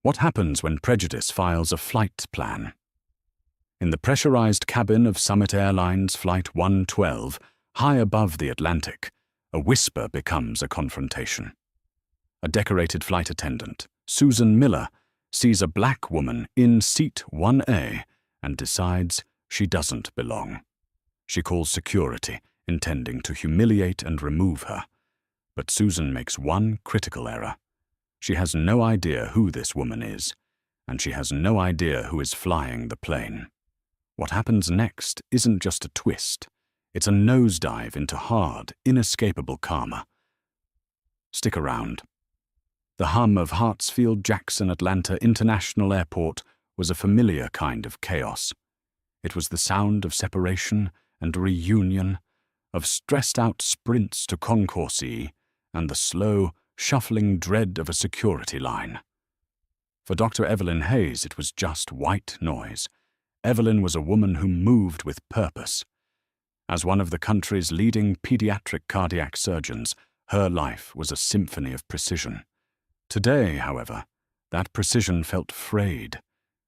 What happens when prejudice files a flight plan? In the pressurized cabin of Summit Airlines Flight 112, high above the Atlantic, a whisper becomes a confrontation. A decorated flight attendant, Susan Miller, sees a black woman in seat 1A and decides she doesn't belong. She calls security, intending to humiliate and remove her. But Susan makes one critical error. She has no idea who this woman is, and she has no idea who is flying the plane. What happens next isn't just a twist. It's a nosedive into hard, inescapable karma. Stick around. The hum of Hartsfield-Jackson Atlanta International Airport was a familiar kind of chaos. It was the sound of separation and reunion, of stressed-out sprints to Concourse E, and the slow, shuffling dread of a security line. For Dr. Evelyn Hayes, it was just white noise. Evelyn was a woman who moved with purpose. As one of the country's leading pediatric cardiac surgeons, her life was a symphony of precision. Today, however, that precision felt frayed.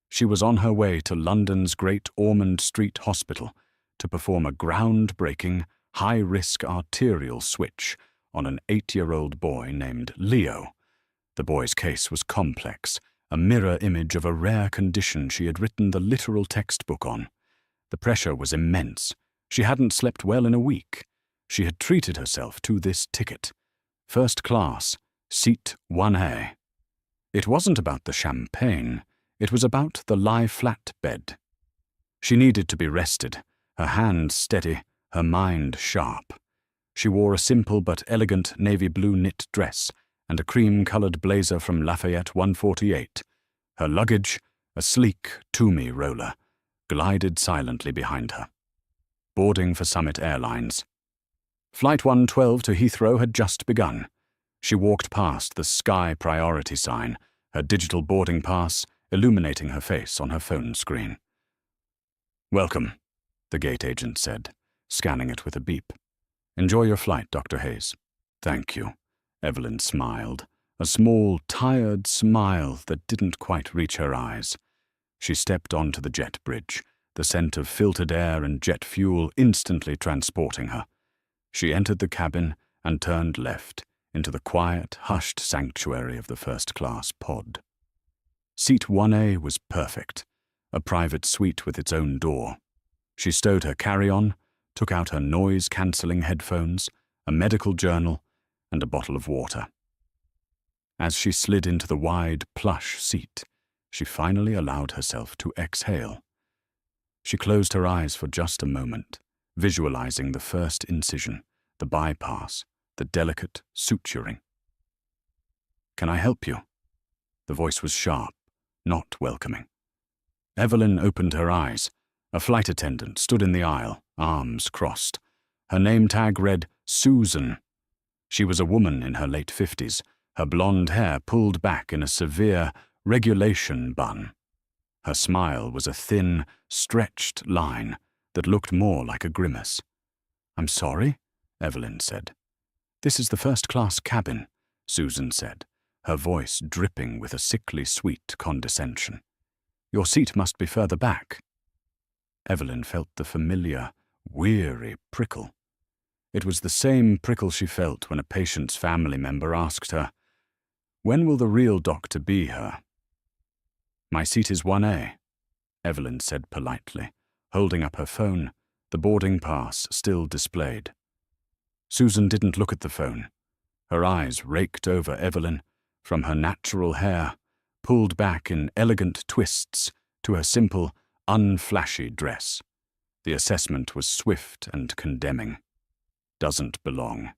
She was on her way to London's Great Ormond Street Hospital to perform a groundbreaking, high-risk arterial switch on an 8-year-old boy named Leo. The boy's case was complex, a mirror image of a rare condition she had written the literal textbook on. The pressure was immense. She hadn't slept well in a week. She had treated herself to this ticket. First class, seat 1A. It wasn't about the champagne. It was about the lie-flat bed. She needed to be rested, her hands steady, her mind sharp. She wore a simple but elegant navy blue knit dress and a cream-colored blazer from Lafayette 148. Her luggage, a sleek Toomey roller, glided silently behind her. Boarding for Summit Airlines. Flight 112 to Heathrow had just begun. She walked past the Sky Priority sign, her digital boarding pass illuminating her face on her phone screen. "Welcome," the gate agent said, scanning it with a beep. "Enjoy your flight, Dr. Hayes." "Thank you," Evelyn smiled, a small, tired smile that didn't quite reach her eyes. She stepped onto the jet bridge, the scent of filtered air and jet fuel instantly transporting her. She entered the cabin and turned left into the quiet, hushed sanctuary of the first-class pod. Seat 1A was perfect, a private suite with its own door. She stowed her carry-on, took out her noise-cancelling headphones, a medical journal, and a bottle of water. As she slid into the wide, plush seat, she finally allowed herself to exhale. She closed her eyes for just a moment, visualizing the first incision, the bypass, the delicate suturing. "Can I help you?" The voice was sharp, not welcoming. Evelyn opened her eyes. A flight attendant stood in the aisle, arms crossed. Her name tag read Susan. She was a woman in her late 50s, her blonde hair pulled back in a severe regulation bun. Her smile was a thin, stretched line that looked more like a grimace. "I'm sorry," Evelyn said. "This is the first-class cabin," Susan said, her voice dripping with a sickly sweet condescension. "Your seat must be further back." Evelyn felt the familiar, weary prickle. It was the same prickle she felt when a patient's family member asked her, "When will the real doctor be here?" "My seat is 1A," Evelyn said politely, holding up her phone, the boarding pass still displayed. Susan didn't look at the phone. Her eyes raked over Evelyn, from her natural hair, pulled back in elegant twists, to her simple, unflashy dress. The assessment was swift and condemning. "Doesn't belong."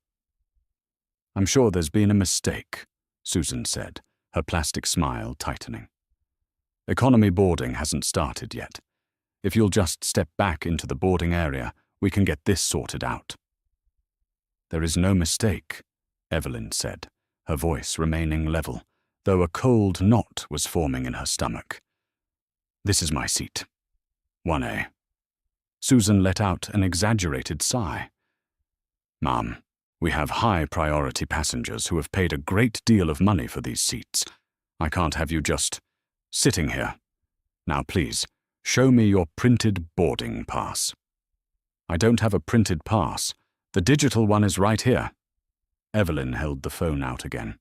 "I'm sure there's been a mistake," Susan said, her plastic smile tightening. "Economy boarding hasn't started yet. If you'll just step back into the boarding area, we can get this sorted out." "There is no mistake," Evelyn said, her voice remaining level, though a cold knot was forming in her stomach. "This is my seat. 1A. Susan let out an exaggerated sigh. "Ma'am, we have high-priority passengers who have paid a great deal of money for these seats. I can't have you just Sitting here. Now please, show me your printed boarding pass. I don't have a printed pass. The digital one is right here. Evelyn held the phone out again.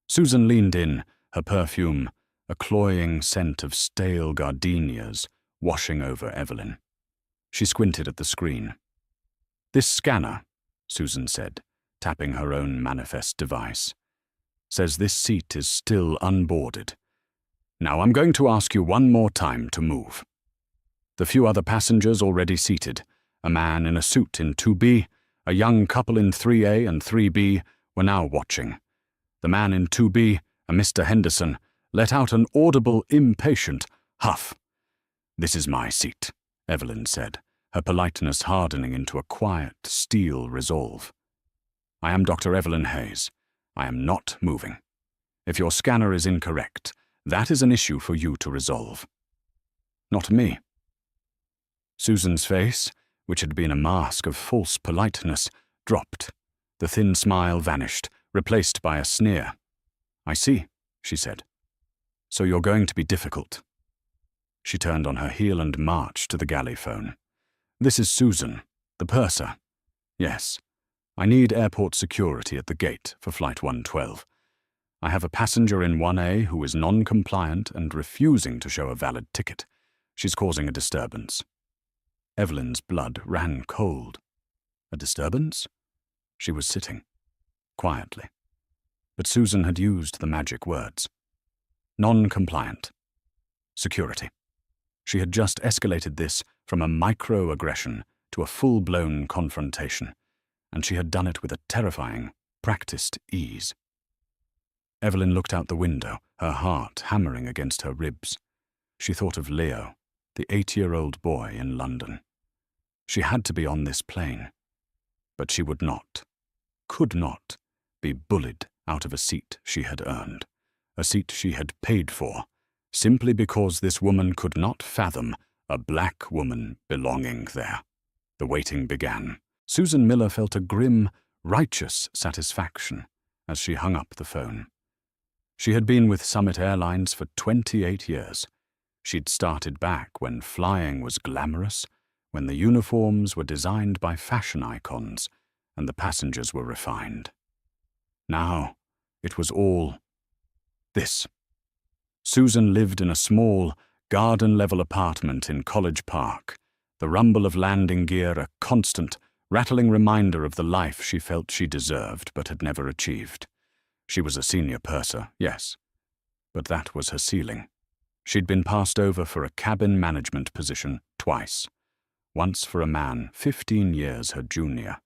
Susan leaned in, her perfume, a cloying scent of stale gardenias, washing over Evelyn. She squinted at the screen. This scanner, Susan said, tapping her own manifest device, says this seat is still unboarded. Now I'm going to ask you one more time to move. The few other passengers already seated, a man in a suit in 2B, a young couple in 3A and 3B, were now watching. The man in 2B, a Mr. Henderson, let out an audible, impatient huff. This is my seat, Evelyn said, her politeness hardening into a quiet, steel resolve. I am Dr. Evelyn Hayes. I am not moving. If your scanner is incorrect, that is an issue for you to resolve. Not me. Susan's face, which had been a mask of false politeness, dropped. The thin smile vanished, replaced by a sneer. I see, she said. So you're going to be difficult. She turned on her heel and marched to the galley phone. This is Susan, the purser. Yes, I need airport security at the gate for Flight 112. I have a passenger in 1A who is non-compliant and refusing to show a valid ticket. She's causing a disturbance. Evelyn's blood ran cold. A disturbance? She was sitting, quietly. But Susan had used the magic words. Non-compliant. Security. She had just escalated this from a microaggression to a full-blown confrontation, and she had done it with a terrifying, practiced ease. Evelyn looked out the window, her heart hammering against her ribs. She thought of Leo, the 8-year-old boy in London. She had to be on this plane, but she would not, could not, be bullied out of a seat she had earned, a seat she had paid for, simply because this woman could not fathom a black woman belonging there. The waiting began. Susan Miller felt a grim, righteous satisfaction as she hung up the phone. She had been with Summit Airlines for 28 years. She'd started back when flying was glamorous, when the uniforms were designed by fashion icons and the passengers were refined. Now, it was all this. Susan lived in a small, garden-level apartment in College Park, the rumble of landing gear a constant, rattling reminder of the life she felt she deserved but had never achieved. She was a senior purser, yes, but that was her ceiling. She'd been passed over for a cabin management position twice, once for a man 15 years her junior,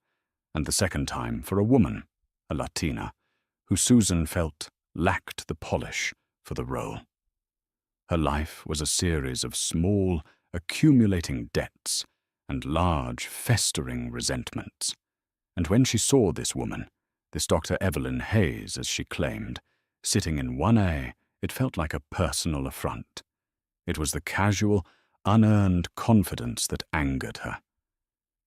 and the second time for a woman, a Latina, who Susan felt lacked the polish for the role. Her life was a series of small, accumulating debts and large, festering resentments. And when she saw this woman, this Dr. Evelyn Hayes, as she claimed, sitting in 1A, it felt like a personal affront. It was the casual, unearned confidence that angered her.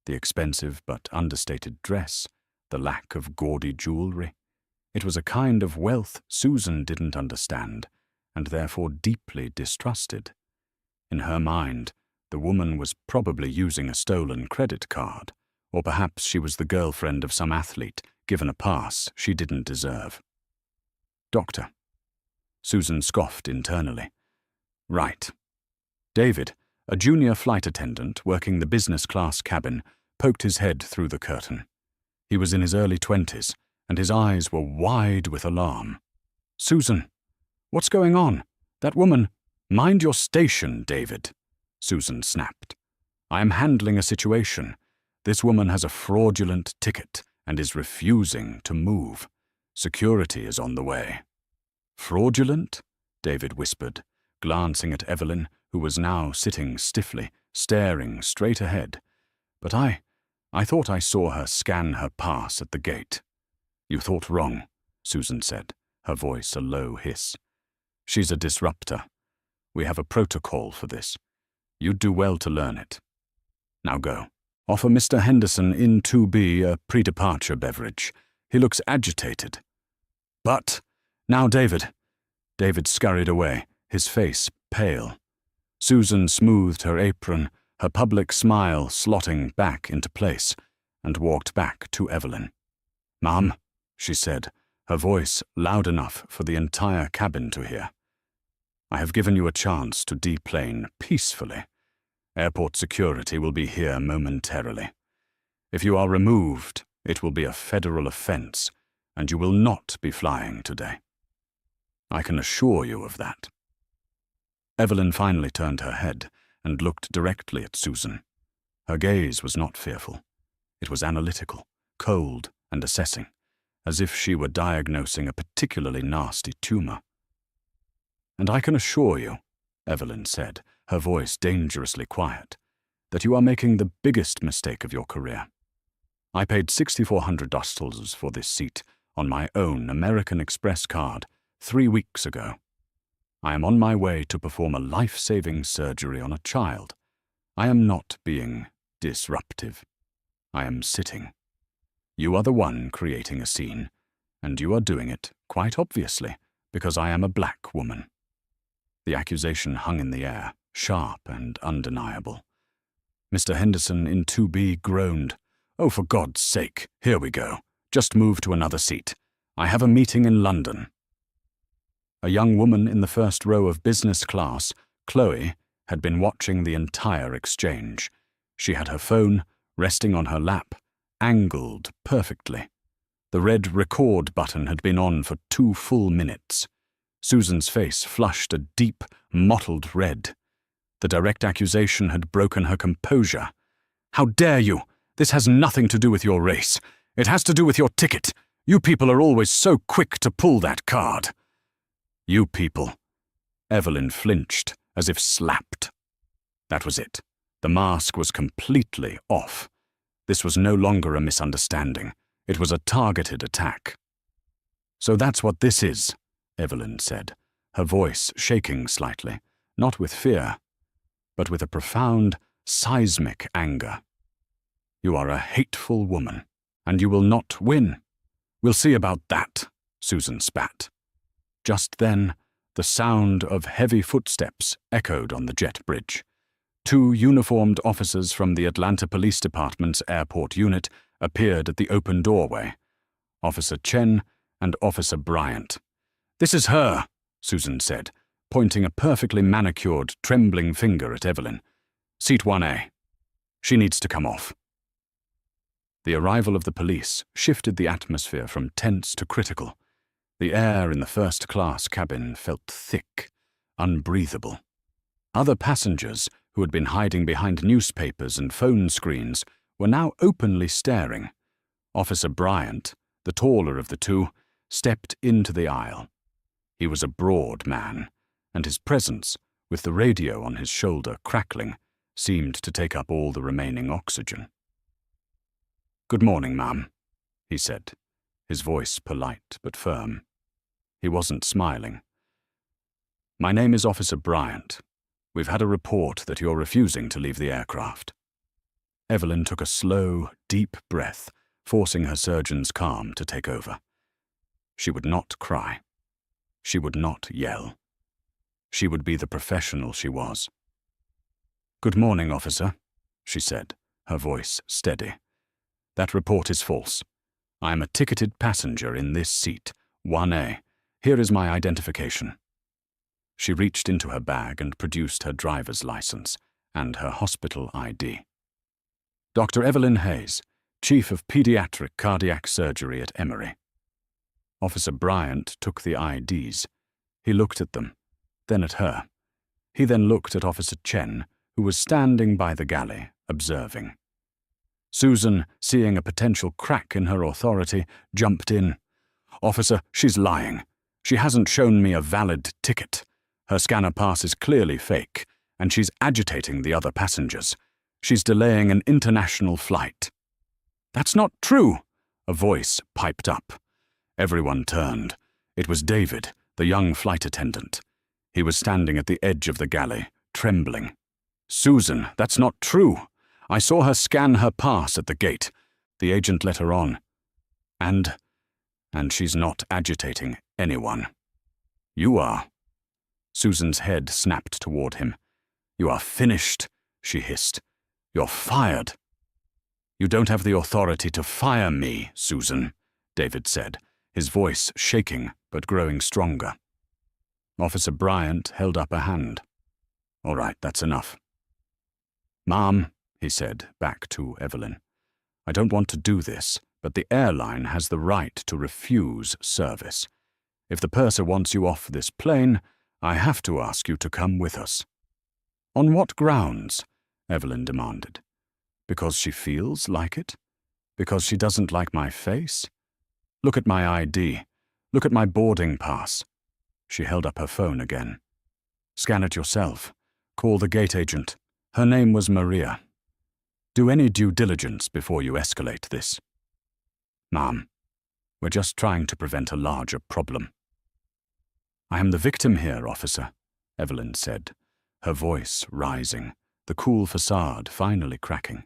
The expensive but understated dress, the lack of gaudy jewelry. It was a kind of wealth Susan didn't understand, and therefore deeply distrusted. In her mind, the woman was probably using a stolen credit card, or perhaps she was the girlfriend of some athlete given a pass she didn't deserve. Doctor. Susan scoffed internally. Right. David, a junior flight attendant working the business class cabin, poked his head through the curtain. He was in his early 20s, and his eyes were wide with alarm. Susan, what's going on? That woman— Mind your station, David, Susan snapped. I am handling a situation. This woman has a fraudulent ticket and is refusing to move. Security is on the way. Fraudulent? David whispered, glancing at Evelyn, who was now sitting stiffly, staring straight ahead. But I thought I saw her scan her pass at the gate. You thought wrong, Susan said, her voice a low hiss. She's a disruptor. We have a protocol for this. You'd do well to learn it. Now go. Offer Mr. Henderson in 2B a pre-departure beverage. He looks agitated. But— Now, David. David scurried away, his face pale. Susan smoothed her apron, her public smile slotting back into place, and walked back to Evelyn. "Ma'am," she said, her voice loud enough for the entire cabin to hear. "I have given you a chance to deplane peacefully. Airport security will be here momentarily. If you are removed, it will be a federal offense, and you will not be flying today. I can assure you of that." Evelyn finally turned her head and looked directly at Susan. Her gaze was not fearful. It was analytical, cold, and assessing, as if she were diagnosing a particularly nasty tumor. "And I can assure you," Evelyn said, her voice dangerously quiet, "that you are making the biggest mistake of your career. I paid $6,400 for this seat on my own American Express card 3 weeks ago. I am on my way to perform a life-saving surgery on a child. I am not being disruptive. I am sitting. You are the one creating a scene, and you are doing it, quite obviously, because I am a black woman." The accusation hung in the air, sharp and undeniable. Mr. Henderson in 2B groaned. "Oh, for God's sake, here we go. Just move to another seat. I have a meeting in London." A young woman in the first row of business class, Chloe, had been watching the entire exchange. She had her phone, resting on her lap, angled perfectly. The red record button had been on for 2 full minutes. Susan's face flushed a deep, mottled red. The direct accusation had broken her composure. "How dare you! This has nothing to do with your race. It has to do with your ticket. You people are always so quick to pull that card." "You people." Evelyn flinched, as if slapped. That was it. The mask was completely off. This was no longer a misunderstanding. It was a targeted attack. "So that's what this is," Evelyn said, her voice shaking slightly, not with fear, but with a profound, seismic anger. "You are a hateful woman, and you will not win. We'll see about that," Susan spat. Just then, the sound of heavy footsteps echoed on the jet bridge. 2 uniformed officers from the Atlanta Police Department's airport unit appeared at the open doorway. Officer Chen and Officer Bryant. "This is her," Susan said, pointing a perfectly manicured, trembling finger at Evelyn. "Seat 1A. She needs to come off." The arrival of the police shifted the atmosphere from tense to critical. The air in the first-class cabin felt thick, unbreathable. Other passengers, who had been hiding behind newspapers and phone screens, were now openly staring. Officer Bryant, the taller of the two, stepped into the aisle. He was a broad man, and his presence, with the radio on his shoulder crackling, seemed to take up all the remaining oxygen. "Good morning, ma'am," he said, his voice polite but firm. He wasn't smiling. "My name is Officer Bryant. We've had a report that you're refusing to leave the aircraft." Evelyn took a slow, deep breath, forcing her surgeon's calm to take over. She would not cry. She would not yell. She would be the professional she was. "Good morning, officer," she said, her voice steady. "That report is false. I am a ticketed passenger in this seat, 1A. Here is my identification." She reached into her bag and produced her driver's license and her hospital ID. "Dr. Evelyn Hayes, Chief of Pediatric Cardiac Surgery at Emory." Officer Bryant took the IDs. He looked at them, then at her. He then looked at Officer Chen, who was standing by the galley, observing. Susan, seeing a potential crack in her authority, jumped in. "Officer, she's lying. She hasn't shown me a valid ticket. Her scanner pass is clearly fake, and she's agitating the other passengers. She's delaying an international flight." "That's not true," a voice piped up. Everyone turned. It was David, the young flight attendant. He was standing at the edge of the galley, trembling. "Susan, that's not true. I saw her scan her pass at the gate. The agent let her on. And she's not agitating anyone. You are." Susan's head snapped toward him. "You are finished," she hissed. "You're fired." "You don't have the authority to fire me, Susan," David said, his voice shaking but growing stronger. Officer Bryant held up a hand. "All right, that's enough." "Ma'am," he said, back to Evelyn, "I don't want to do this, but the airline has the right to refuse service. If the purser wants you off this plane, I have to ask you to come with us." "On what grounds?" Evelyn demanded. "Because she feels like it? Because she doesn't like my face? Look at my ID. Look at my boarding pass." She held up her phone again. "Scan it yourself. Call the gate agent. Her name was Maria. Do any due diligence before you escalate this." "Ma'am, we're just trying to prevent a larger problem." "I am the victim here, officer," Evelyn said, her voice rising, the cool facade finally cracking.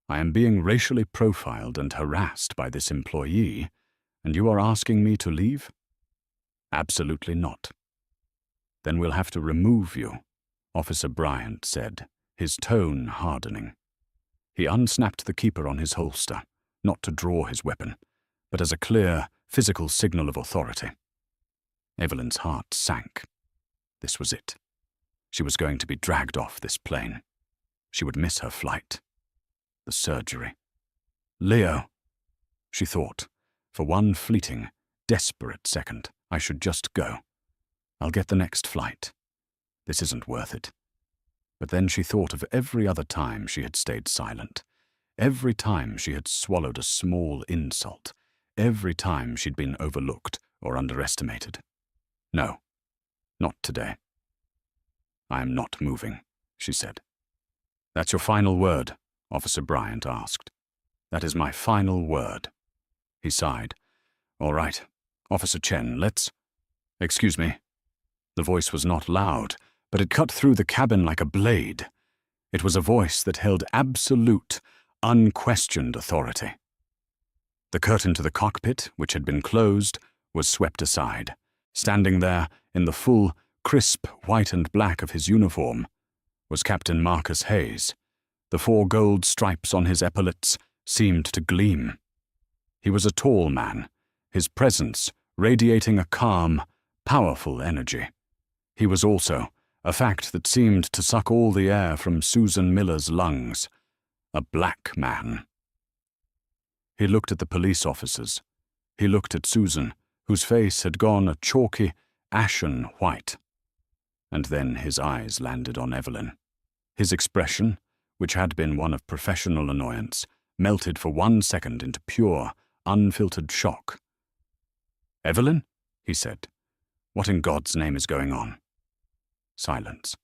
"I am being racially profiled and harassed by this employee, and you are asking me to leave?" "Absolutely not." "Then we'll have to remove you," Officer Bryant said, his tone hardening. He unsnapped the keeper on his holster, not to draw his weapon, but as a clear, physical signal of authority. Evelyn's heart sank. This was it. She was going to be dragged off this plane. She would miss her flight. The surgery. "Leo," she thought, for one fleeting, desperate second, "I should just go. I'll get the next flight. This isn't worth it." But then she thought of every other time she had stayed silent, every time she had swallowed a small insult, every time she'd been overlooked or underestimated. "No, not today." "I am not moving," she said. "That's your final word?" Officer Bryant asked. "That is my final word." He sighed. "All right, Officer Chen, let's—" "Excuse me." The voice was not loud, but it cut through the cabin like a blade. It was a voice that held absolute, unquestioned authority. The curtain to the cockpit, which had been closed, was swept aside. Standing there, in the full, crisp white and black of his uniform, was Captain Marcus Hayes. The 4 gold stripes on his epaulets seemed to gleam. He was a tall man, his presence radiating a calm, powerful energy. He was also a fact that seemed to suck all the air from Susan Miller's lungs, a black man. He looked at the police officers. He looked at Susan, whose face had gone a chalky, ashen white. And then his eyes landed on Evelyn. His expression, which had been one of professional annoyance, melted for 1 second into pure, unfiltered shock. "Evelyn?" he said. "What in God's name is going on?" Silence.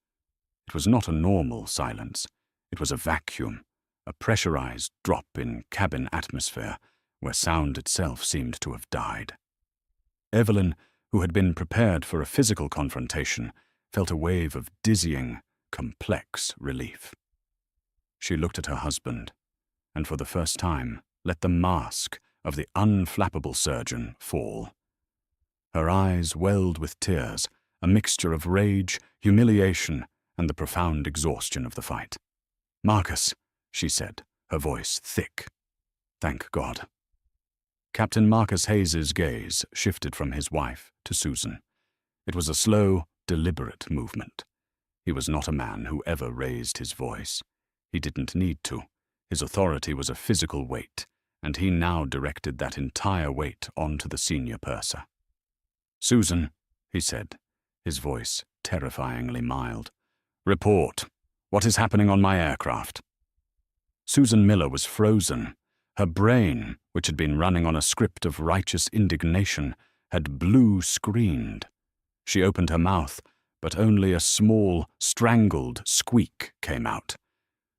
It was not a normal silence. It was a vacuum, a pressurized drop in cabin atmosphere where sound itself seemed to have died. Evelyn, who had been prepared for a physical confrontation, felt a wave of dizzying, complex relief. She looked at her husband, and for the first time let the mask of the unflappable surgeon fall. Her eyes welled with tears, a mixture of rage, humiliation, and the profound exhaustion of the fight. "Marcus," she said, her voice thick. "Thank God." Captain Marcus Hayes's gaze shifted from his wife to Susan. It was a slow, deliberate movement. He was not a man who ever raised his voice. He didn't need to. His authority was a physical weight, and he now directed that entire weight onto the senior purser. "Susan," he said, his voice terrifyingly mild. "Report. What is happening on my aircraft?" Susan Miller was frozen. Her brain, which had been running on a script of righteous indignation, had blue-screened. She opened her mouth, but only a small, strangled squeak came out.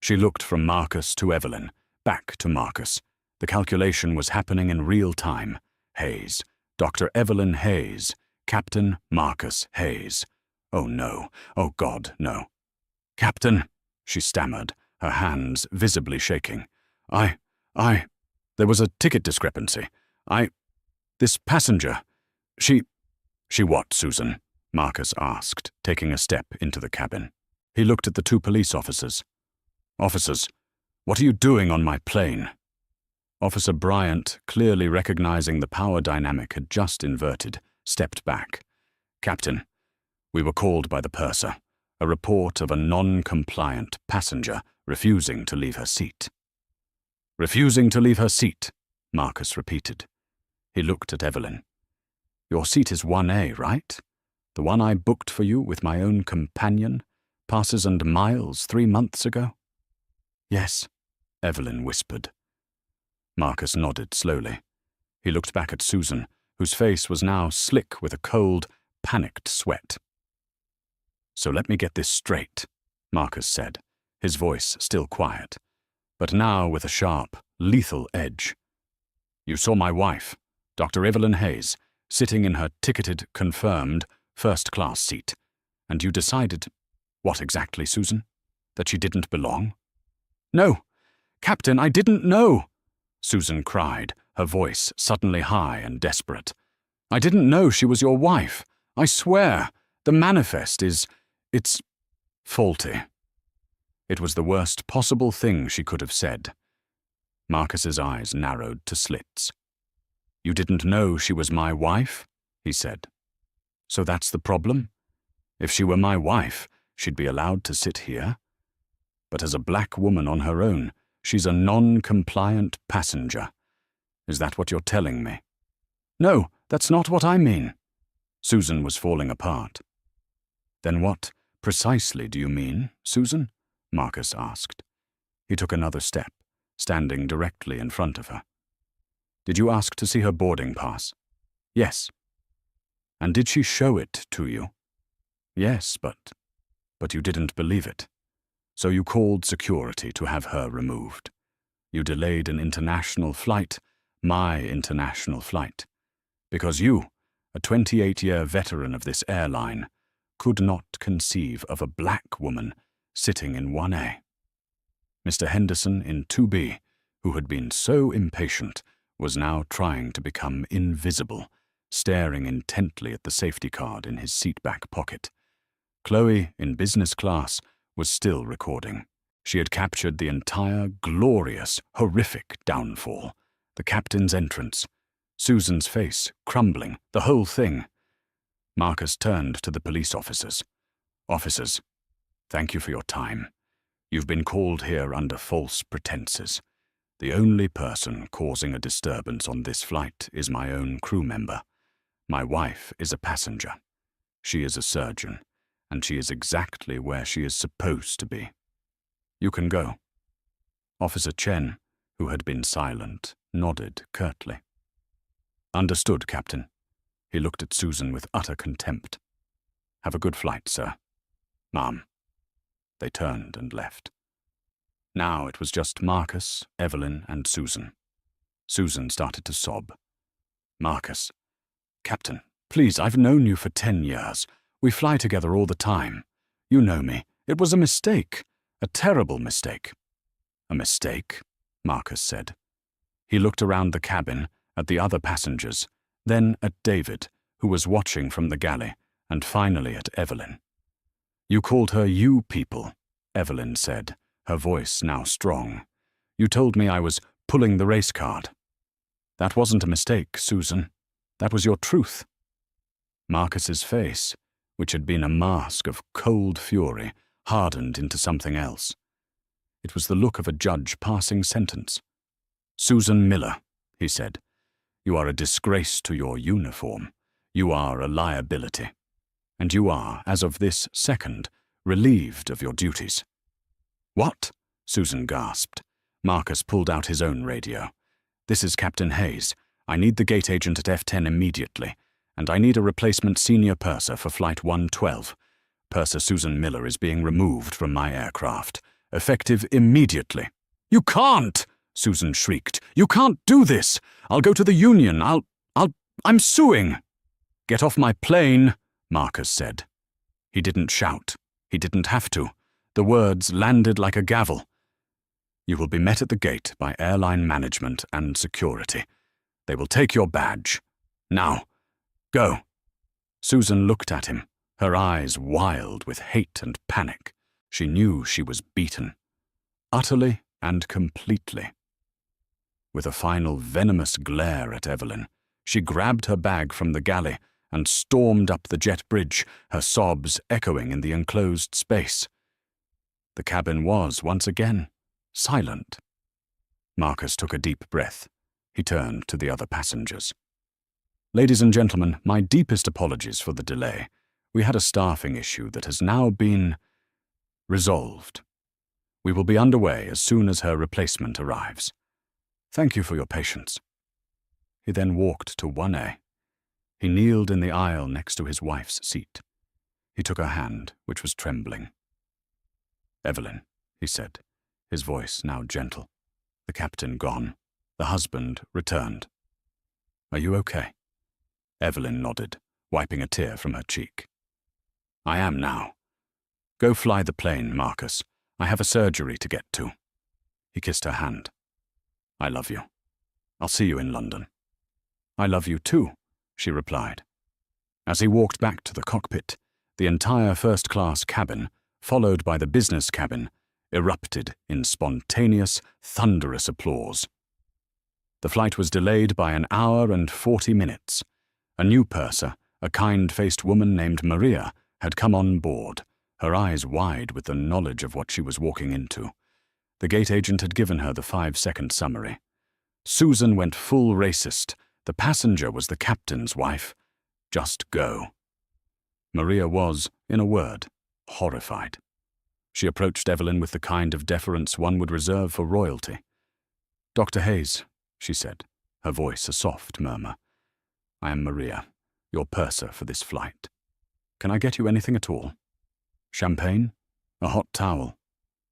She looked from Marcus to Evelyn, back to Marcus. The calculation was happening in real time. Hayes. Dr. Evelyn Hayes. Captain Marcus Hayes. Oh no. Oh God, no. "Captain," she stammered, her hands visibly shaking. There was a ticket discrepancy. This passenger, she what, Susan?" Marcus asked, taking a step into the cabin. He looked at the two police officers. Officers, what are you doing on my plane? Officer Bryant, clearly recognizing the power dynamic had just inverted, stepped back. Captain, we were called by the purser. A report of a non-compliant passenger refusing to leave her seat. Refusing to leave her seat, Marcus repeated. He looked at Evelyn. Your seat is 1A, right? The one I booked for you with my own companion, Passes and Miles, 3 months ago? Yes, Evelyn whispered. Marcus nodded slowly. He looked back at Susan, whose face was now slick with a cold, panicked sweat. So let me get this straight, Marcus said, his voice still quiet, but now with a sharp, lethal edge. You saw my wife, Dr. Evelyn Hayes, sitting in her ticketed, confirmed, first-class seat, and you decided, what exactly, Susan? That she didn't belong? No, Captain, I didn't know, Susan cried, her voice suddenly high and desperate. I didn't know she was your wife. I swear, the manifest it's faulty. It was the worst possible thing she could have said. Marcus's eyes narrowed to slits. You didn't know she was my wife? He said. So that's the problem? If she were my wife, she'd be allowed to sit here? But as a black woman on her own, she's a non-compliant passenger. Is that what you're telling me? No, that's not what I mean. Susan was falling apart. Then what precisely do you mean, Susan? Marcus asked. He took another step, standing directly in front of her. Did you ask to see her boarding pass? Yes. And did she show it to you? Yes, but you didn't believe it. So you called security to have her removed. You delayed an international flight, my international flight, because you, a 28-year veteran of this airline, could not conceive of a black woman sitting in 1A. Mr. Henderson in 2B, who had been so impatient, was now trying to become invisible, staring intently at the safety card in his seat-back pocket. Chloe, in business class, was still recording. She had captured the entire glorious, horrific downfall, the captain's entrance, Susan's face crumbling, the whole thing. Marcus turned to the police officers. Officers, thank you for your time. You've been called here under false pretenses. The only person causing a disturbance on this flight is my own crew member. My wife is a passenger. She is a surgeon, and she is exactly where she is supposed to be. You can go. Officer Chen, who had been silent, nodded curtly. Understood, Captain. He looked at Susan with utter contempt. Have a good flight, sir. Ma'am. They turned and left. Now it was just Marcus, Evelyn, and Susan. Susan started to sob. Marcus. Captain, please, I've known you for 10 years. We fly together all the time. You know me. It was a mistake. A terrible mistake. A mistake, Marcus said. He looked around the cabin, at the other passengers, then at David, who was watching from the galley, and finally at Evelyn. You called her you people, Evelyn said, her voice now strong. You told me I was pulling the race card. That wasn't a mistake, Susan. That was your truth. Marcus's face, which had been a mask of cold fury, hardened into something else. It was the look of a judge passing sentence. Susan Miller, he said, you are a disgrace to your uniform. You are a liability. And you are, as of this second, relieved of your duties. What? Susan gasped. Marcus pulled out his own radio. This is Captain Hayes. I need the gate agent at F10 immediately, and I need a replacement senior purser for Flight 112. Purser Susan Miller is being removed from my aircraft, effective immediately. You can't! Susan shrieked. You can't do this! I'll go to the union. I'm suing! Get off my plane, Marcus said. He didn't shout. He didn't have to. The words landed like a gavel. You will be met at the gate by airline management and security. They will take your badge. Now, go. Susan looked at him, her eyes wild with hate and panic. She knew she was beaten, utterly and completely. With a final venomous glare at Evelyn, she grabbed her bag from the galley and stormed up the jet bridge, her sobs echoing in the enclosed space. The cabin was, once again, silent. Marcus took a deep breath. He turned to the other passengers. "Ladies and gentlemen, my deepest apologies for the delay. We had a staffing issue that has now been resolved. We will be underway as soon as her replacement arrives. Thank you for your patience." He then walked to 1A. He kneeled in the aisle next to his wife's seat. He took her hand, which was trembling. "Evelyn," he said, his voice now gentle. The captain gone. The husband returned. "Are you okay?" Evelyn nodded, wiping a tear from her cheek. "I am now. Go fly the plane, Marcus. I have a surgery to get to." He kissed her hand. "I love you. I'll see you in London." "I love you too," she replied. As he walked back to the cockpit, the entire first-class cabin, followed by the business cabin, erupted in spontaneous, thunderous applause. The flight was delayed by 1 hour and 40 minutes. A new purser, a kind-faced woman named Maria, had come on board, her eyes wide with the knowledge of what she was walking into. The gate agent had given her the 5-second summary. Susan went full racist. The passenger was the captain's wife. Just go. Maria was, in a word, horrified. She approached Evelyn with the kind of deference one would reserve for royalty. "Dr. Hayes," she said, her voice a soft murmur. "I am Maria, your purser for this flight. Can I get you anything at all? Champagne? A hot towel?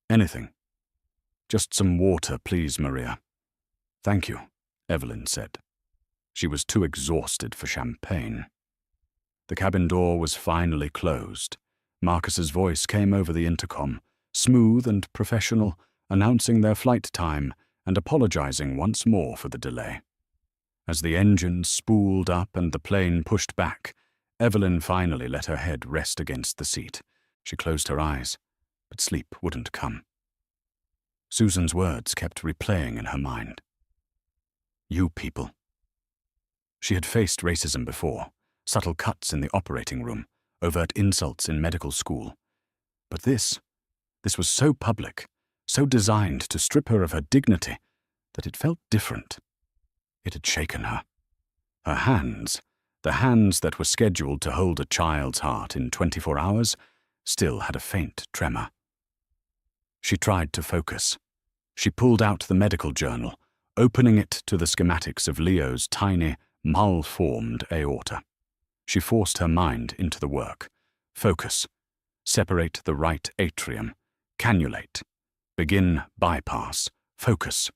Anything? Just some water, please, Maria." "Thank you," Evelyn said. She was too exhausted for champagne. The cabin door was finally closed. Marcus's voice came over the intercom, smooth and professional, announcing their flight time and apologizing once more for the delay. As the engine spooled up and the plane pushed back, Evelyn finally let her head rest against the seat. She closed her eyes, but sleep wouldn't come. Susan's words kept replaying in her mind. "You people." She had faced racism before, subtle cuts in the operating room, overt insults in medical school. But this was so public, so designed to strip her of her dignity, that it felt different. It had shaken her. Her hands, the hands that were scheduled to hold a child's heart in 24 hours, still had a faint tremor. She tried to focus. She pulled out the medical journal, opening it to the schematics of Leo's tiny, malformed aorta. She forced her mind into the work. Focus. Separate the right atrium. Cannulate. Begin bypass. Focus.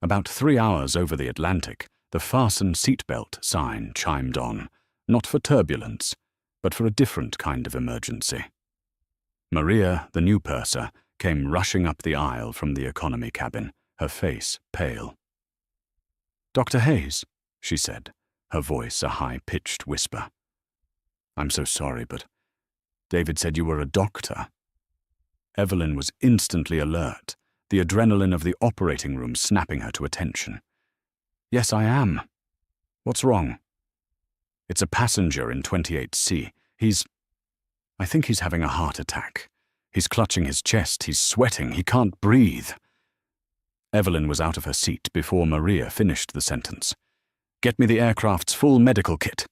About 3 hours over the Atlantic, the fasten seatbelt sign chimed on, not for turbulence, but for a different kind of emergency. Maria, the new purser, came rushing up the aisle from the economy cabin, her face pale. "Dr. Hayes," she said, her voice a high-pitched whisper. "I'm so sorry, but David said you were a doctor." Evelyn was instantly alert, the adrenaline of the operating room snapping her to attention. "Yes, I am. What's wrong?" "It's a passenger in 28C. I think he's having a heart attack. He's clutching his chest, he's sweating, he can't breathe." Evelyn was out of her seat before Maria finished the sentence. "Get me the aircraft's full medical kit.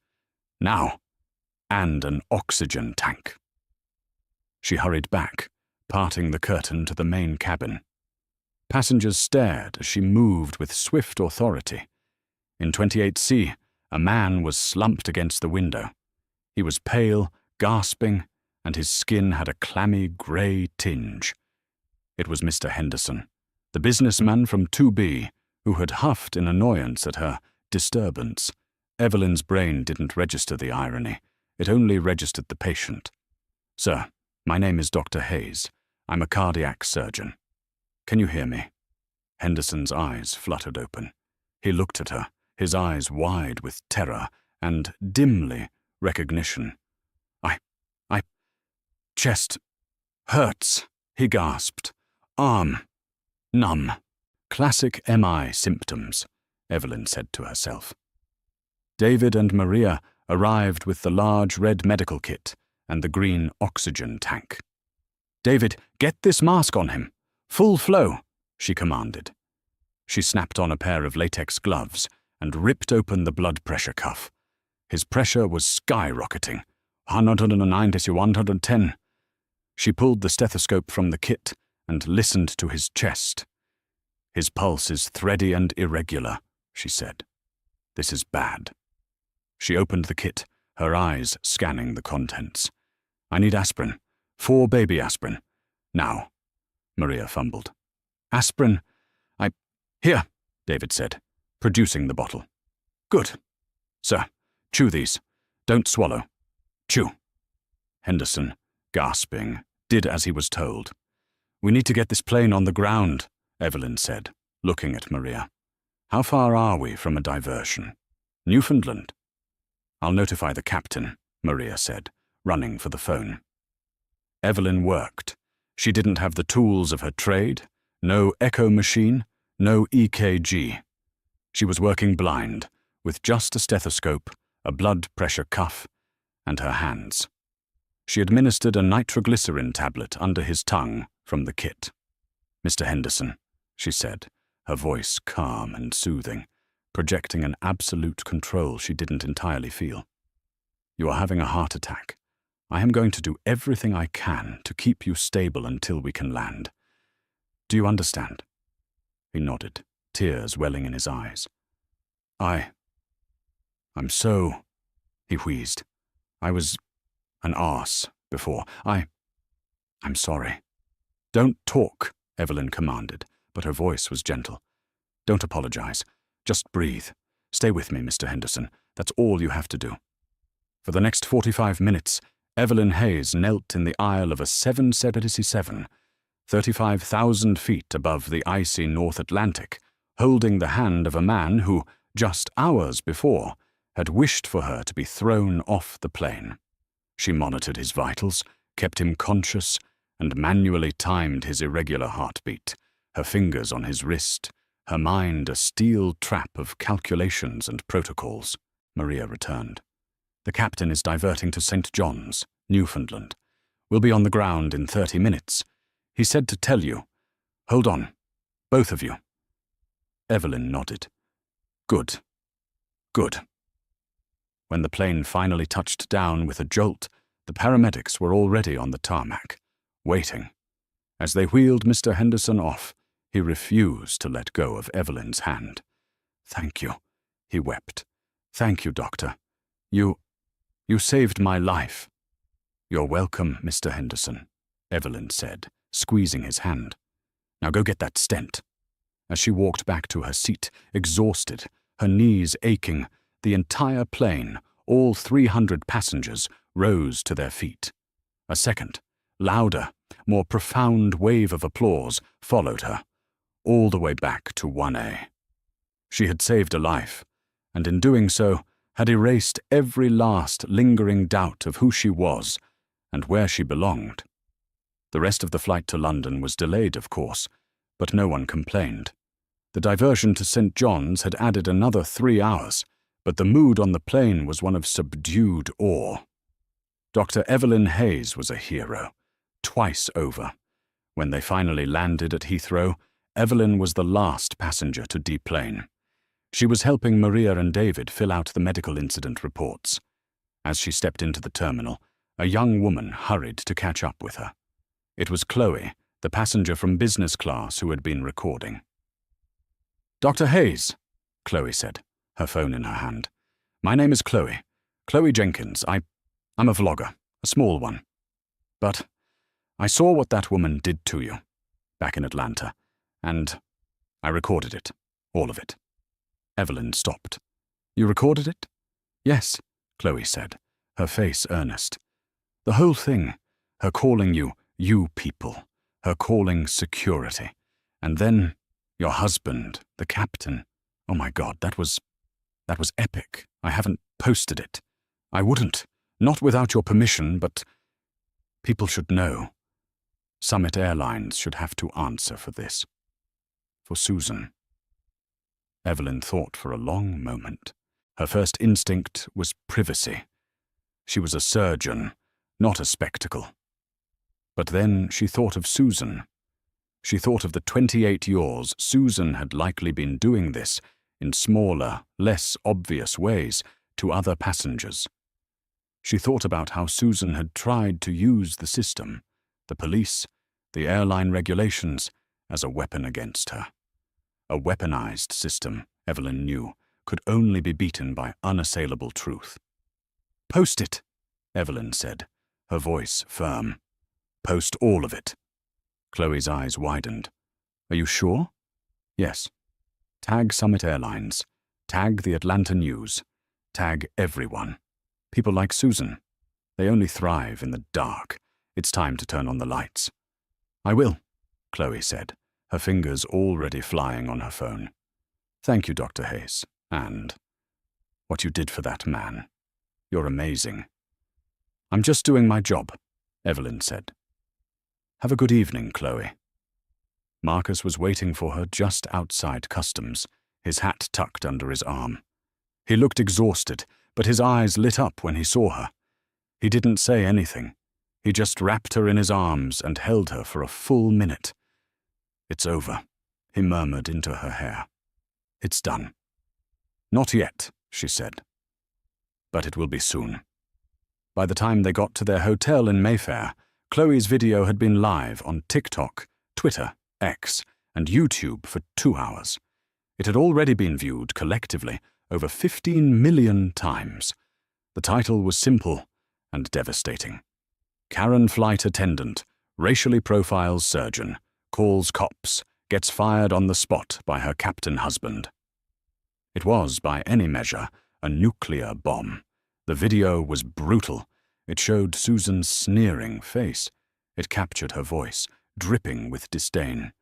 Now. And an oxygen tank." She hurried back, parting the curtain to the main cabin. Passengers stared as she moved with swift authority. In 28C, a man was slumped against the window. He was pale, gasping, and his skin had a clammy grey tinge. It was Mr. Henderson, the businessman from 2B, who had huffed in annoyance at her disturbance. Evelyn's brain didn't register the irony. It only registered the patient. "Sir, my name is Dr. Hayes. I'm a cardiac surgeon. Can you hear me?" Henderson's eyes fluttered open. He looked at her, his eyes wide with terror and, dimly, recognition. Chest hurts, he gasped. Arm numb. Classic MI symptoms, Evelyn said to herself. David and Maria arrived with the large red medical kit and the green oxygen tank. David, get this mask on him. Full flow, she commanded. She snapped on a pair of latex gloves and ripped open the blood pressure cuff. His pressure was skyrocketing, 190-110. She pulled the stethoscope from the kit and listened to his chest. His pulse is thready and irregular, she said. This is bad. She opened the kit, her eyes scanning the contents. I need aspirin. 4 baby aspirin. Now. Maria fumbled. Aspirin? Here, David said, producing the bottle. Good. Sir, chew these. Don't swallow. Chew. Henderson, gasping, did as he was told. We need to get this plane on the ground, Evelyn said, looking at Maria. How far are we from a diversion? Newfoundland? I'll notify the captain, Maria said, running for the phone. Evelyn worked. She didn't have the tools of her trade, no echo machine, no EKG. She was working blind, with just a stethoscope, a blood pressure cuff, and her hands. She administered a nitroglycerin tablet under his tongue from the kit. Mr. Henderson, she said, her voice calm and soothing, projecting an absolute control she didn't entirely feel. You are having a heart attack. I am going to do everything I can to keep you stable until we can land. Do you understand? He nodded, tears welling in his eyes. I'm so, he wheezed. I was an arse before. I'm sorry. Don't talk, Evelyn commanded, but her voice was gentle. Don't apologize. Just breathe. Stay with me, Mr. Henderson. That's all you have to do. For the next 45 minutes, Evelyn Hayes knelt in the aisle of a 777, 35,000 feet above the icy North Atlantic, holding the hand of a man who, just hours before, had wished for her to be thrown off the plane. She monitored his vitals, kept him conscious, and manually timed his irregular heartbeat, her fingers on his wrist, her mind a steel trap of calculations and protocols. Maria returned. The captain is diverting to St. John's, Newfoundland. We'll be on the ground in 30 minutes. He said to tell you. Hold on. Both of you. Evelyn nodded. Good. Good. When the plane finally touched down with a jolt, the paramedics were already on the tarmac, waiting. As they wheeled Mr. Henderson off, he refused to let go of Evelyn's hand. Thank you, he wept. Thank you, Doctor. You saved my life. You're welcome, Mr. Henderson, Evelyn said, squeezing his hand. Now go get that stent. As she walked back to her seat, exhausted, her knees aching, the entire plane, all 300 passengers, rose to their feet. A second, louder, more profound wave of applause followed her, all the way back to 1A. She had saved a life, and in doing so, had erased every last lingering doubt of who she was and where she belonged. The rest of the flight to London was delayed, of course, but no one complained. The diversion to St. John's had added another 3 hours, but the mood on the plane was one of subdued awe. Dr. Evelyn Hayes was a hero, twice over. When they finally landed at Heathrow, Evelyn was the last passenger to deplane. She was helping Maria and David fill out the medical incident reports. As she stepped into the terminal, a young woman hurried to catch up with her. It was Chloe, the passenger from business class who had been recording. Dr. Hayes, Chloe said, her phone in her hand. My name is Chloe Jenkins. I'm a vlogger, a small one. But I saw what that woman did to you, back in Atlanta, and I recorded it, all of it. Evelyn stopped. You recorded it? Yes, Chloe said, her face earnest. The whole thing, her calling you people, her calling security, and then your husband, the captain. Oh my God, that was epic. I haven't posted it. I wouldn't, not without your permission, but People should know. Summit Airlines should have to answer for this. For Susan. Evelyn thought for a long moment. Her first instinct was privacy. She was a surgeon, not a spectacle. But then she thought of Susan. She thought of the 28 years Susan had likely been doing this in smaller, less obvious ways to other passengers. She thought about how Susan had tried to use the system, the police, the airline regulations, as a weapon against her. A weaponized system, Evelyn knew, could only be beaten by unassailable truth. "Post it," Evelyn said, her voice firm. "Post all of it." Chloe's eyes widened. "Are you sure?" "Yes. Tag Summit Airlines. Tag the Atlanta News. Tag everyone. People like Susan. They only thrive in the dark. It's time to turn on the lights." "I will," Chloe said, her fingers already flying on her phone. "Thank you, Dr. Hayes. And what you did for that man. You're amazing." "I'm just doing my job," Evelyn said. "Have a good evening, Chloe." Marcus was waiting for her just outside customs, his hat tucked under his arm. He looked exhausted, but his eyes lit up when he saw her. He didn't say anything. He just wrapped her in his arms and held her for a full minute. "It's over," he murmured into her hair. "It's done." "Not yet," she said. "But it will be soon." By the time they got to their hotel in Mayfair, Chloe's video had been live on TikTok, Twitter, X, and YouTube for 2 hours. It had already been viewed collectively over 15 million times. The title was simple and devastating. "Karen flight attendant, racially profiles surgeon, calls cops, gets fired on the spot by her captain husband." It was, by any measure, a nuclear bomb. The video was brutal. It showed Susan's sneering face. It captured her voice, dripping with disdain.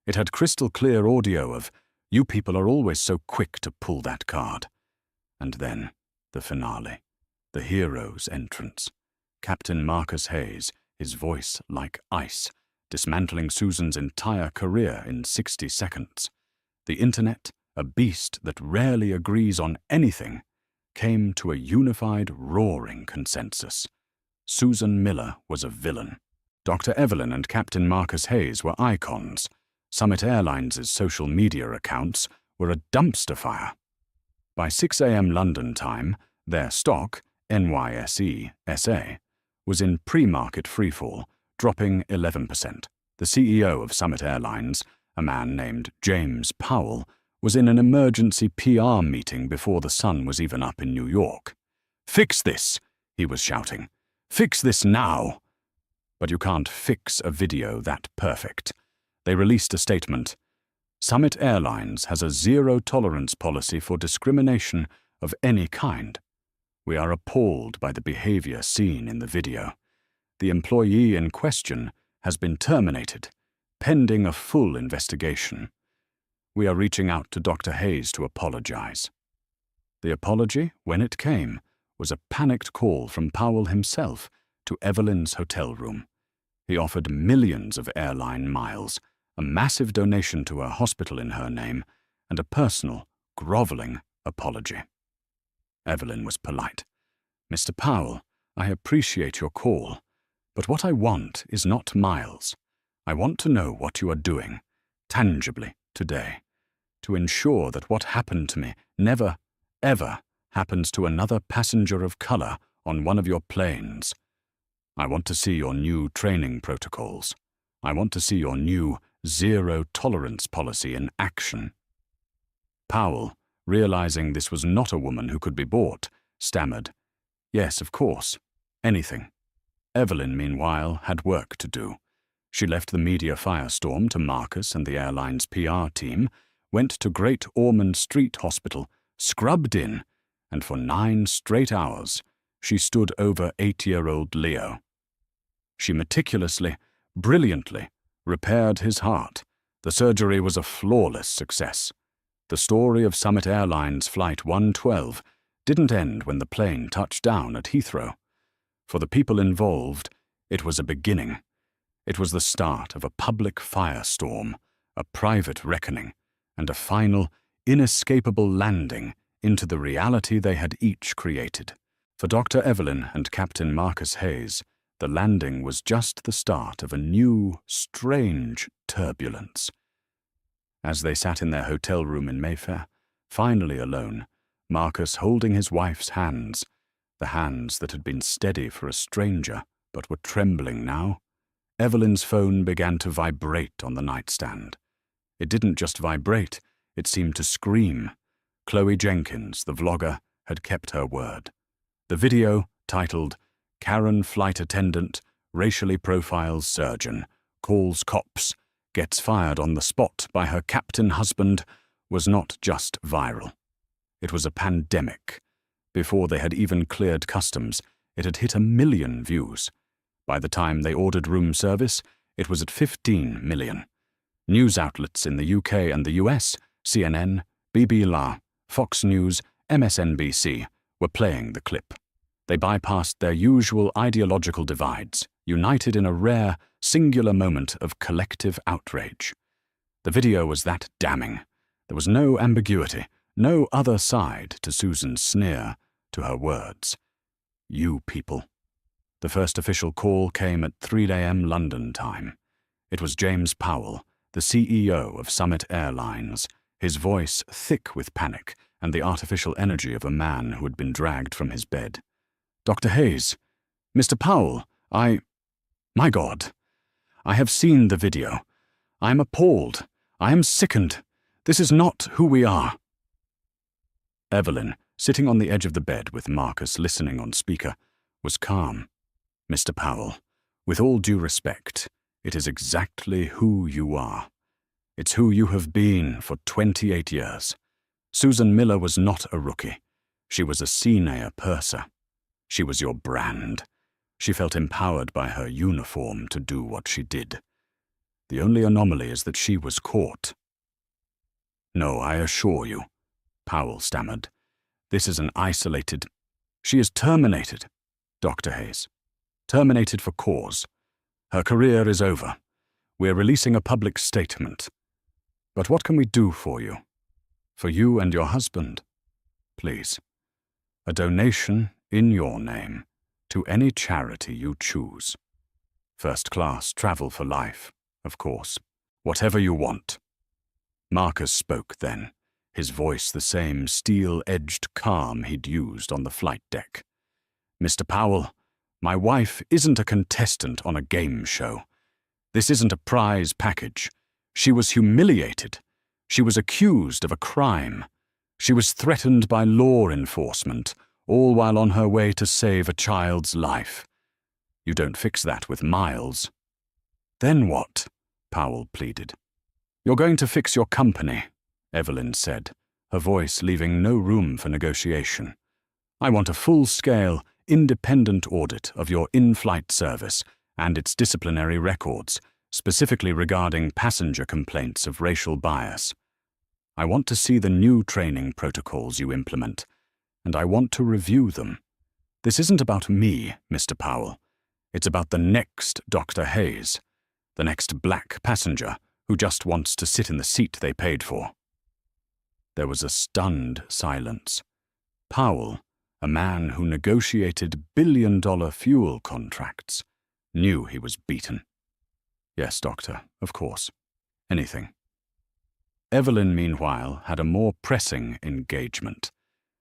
It had crystal-clear audio of, "You people are always so quick to pull that card." And then, the finale, the hero's entrance. Captain Marcus Hayes, his voice like ice, dismantling Susan's entire career in 60 seconds. The internet, a beast that rarely agrees on anything, came to a unified, roaring consensus. Susan Miller was a villain. Dr. Evelyn and Captain Marcus Hayes were icons. Summit Airlines' social media accounts were a dumpster fire. By 6 a.m. London time, their stock, NYSE SA, was in pre-market freefall, dropping 11%. The CEO of Summit Airlines, a man named James Powell, was in an emergency PR meeting before the sun was even up in New York. "Fix this," he was shouting. "Fix this now." But you can't fix a video that perfect. They released a statement. "Summit Airlines has a zero-tolerance policy for discrimination of any kind. We are appalled by the behavior seen in the video. The employee in question has been terminated, pending a full investigation. We are reaching out to Dr. Hayes to apologize." The apology, when it came, was a panicked call from Powell himself to Evelyn's hotel room. He offered millions of airline miles, a massive donation to her hospital in her name, and a personal, groveling apology. Evelyn was polite. "Mr. Powell, I appreciate your call, but what I want is not miles. I want to know what you are doing, tangibly, today, to ensure that what happened to me never, ever happens to another passenger of color on one of your planes. I want to see your new training protocols. I want to see your new zero-tolerance policy in action." Powell, realizing this was not a woman who could be bought, stammered, "Yes, of course. Anything." Evelyn, meanwhile, had work to do. She left the media firestorm to Marcus and the airline's PR team, went to Great Ormond Street Hospital, scrubbed in, and for 9 straight hours, she stood over 8-year-old Leo. She meticulously, brilliantly, repaired his heart. The surgery was a flawless success. The story of Summit Airlines Flight 112 didn't end when the plane touched down at Heathrow. For the people involved, It was a beginning. It was the start of a public firestorm, a private reckoning, and a final, inescapable landing into the reality they had each created. For Dr. Evelyn and Captain Marcus Hayes, the landing was just the start of a new, strange turbulence. As they sat in their hotel room in Mayfair, finally alone, Marcus holding his wife's hands, the hands that had been steady for a stranger but were trembling now, Evelyn's phone began to vibrate on the nightstand. It didn't just vibrate, it seemed to scream. Chloe Jenkins, the vlogger, had kept her word. The video, titled "Karen Flight Attendant, Racially Profiles Surgeon, Calls Cops, Gets Fired on the Spot by Her Captain Husband," was not just viral. It was a pandemic. Before they had even cleared customs, it had hit 1 million views. By the time they ordered room service, it was at 15 million. News outlets in the UK and the US, CNN, BBC, Fox News, MSNBC, were playing the clip. They bypassed their usual ideological divides, united in a rare, singular moment of collective outrage. The video was that damning. There was no ambiguity, no other side to Susan's sneer, to her words. You people. The first official call came at 3 a.m. London time. It was James Powell, the CEO of Summit Airlines, his voice thick with panic and the artificial energy of a man who had been dragged from his bed. "Dr. Hayes, Mr. Powell, My God, I have seen the video. I am appalled. I am sickened. This is not who we are." Evelyn, sitting on the edge of the bed with Marcus listening on speaker, was calm. "Mr. Powell, with all due respect, it is exactly who you are. It's who you have been for 28 years. Susan Miller was not a rookie. She was a senior purser. She was your brand. She felt empowered by her uniform to do what she did. The only anomaly is that she was caught." "No, I assure you," Powell stammered. "This is an isolated—" "She is terminated, Dr. Hayes. Terminated for cause. Her career is over. We're releasing a public statement. But what can we do for you? For you and your husband? Please. A donation in your name to any charity you choose. First-class travel for life, of course. Whatever you want." Marcus spoke then, his voice the same steel-edged calm he'd used on the flight deck. "Mr. Powell, my wife isn't a contestant on a game show. This isn't a prize package. She was humiliated. She was accused of a crime. She was threatened by law enforcement, all while on her way to save a child's life. You don't fix that with miles." "Then what?" Powell pleaded. "You're going to fix your company," Evelyn said, her voice leaving no room for negotiation. "I want a full-scale, independent audit of your in-flight service and its disciplinary records, specifically regarding passenger complaints of racial bias. I want to see the new training protocols you implement, and I want to review them. This isn't about me, Mr. Powell. It's about the next Dr. Hayes, the next black passenger who just wants to sit in the seat they paid for." There was a stunned silence. Powell, a man who negotiated billion-dollar fuel contracts, knew he was beaten. "Yes, doctor, of course. Anything." Evelyn, meanwhile, had a more pressing engagement.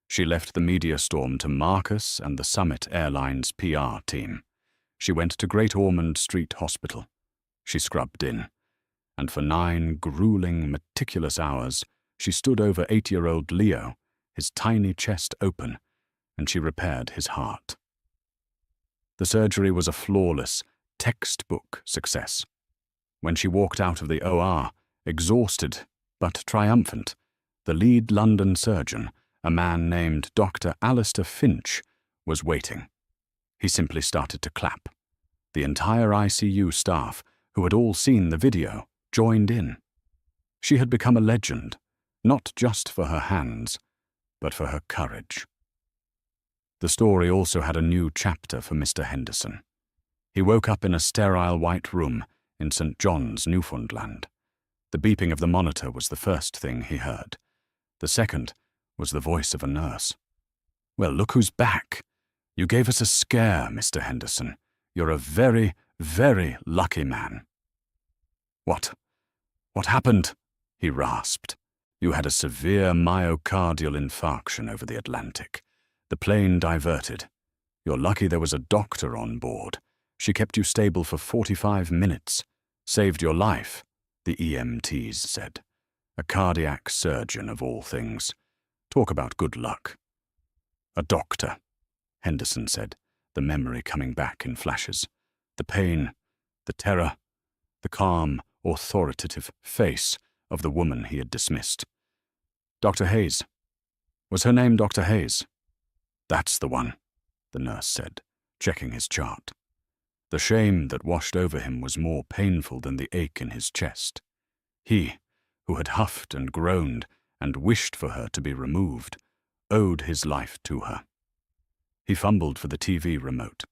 She left the media storm to Marcus and the Summit Airlines PR team. She went to Great Ormond Street Hospital. She scrubbed in, and for 9 grueling, meticulous hours, she stood over 8-year-old Leo, his tiny chest open, and she repaired his heart. The surgery was a flawless, textbook success. When she walked out of the OR, exhausted but triumphant, the lead London surgeon, a man named Dr. Alistair Finch, was waiting. He simply started to clap. The entire ICU staff, who had all seen the video, joined in. She had become a legend, not just for her hands, but for her courage. The story also had a new chapter for Mr. Henderson. He woke up in a sterile white room in St. John's, Newfoundland. The beeping of the monitor was the first thing he heard. The second was the voice of a nurse. "Well, look who's back. You gave us a scare, Mr. Henderson. You're a very, very lucky man." What happened?" he rasped. "You had a severe myocardial infarction over the Atlantic. The plane diverted. You're lucky there was a doctor on board. She kept you stable for 45 minutes. Saved your life," the EMTs said. "A cardiac surgeon of all things. Talk about good luck." "A doctor," Henderson said, the memory coming back in flashes. The pain, the terror, the calm, authoritative face of the woman he had dismissed. "Dr. Hayes. Was her name Dr. Hayes?" "That's the one," the nurse said, checking his chart. The shame that washed over him was more painful than the ache in his chest. He, who had huffed and groaned and wished for her to be removed, owed his life to her. He fumbled for the TV remote.